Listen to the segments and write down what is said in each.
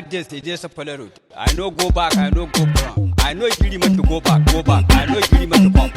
days they just follow road. I no go back, I no go wrong. I know you meant to go back. I know you meant to pop.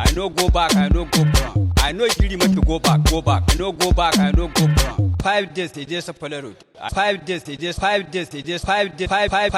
I no go back, I no go wrong. I know you meant to go back. I no go back, I no go wrong. 5 days they just follow road. 5 days they just 5 days they just 5 days 5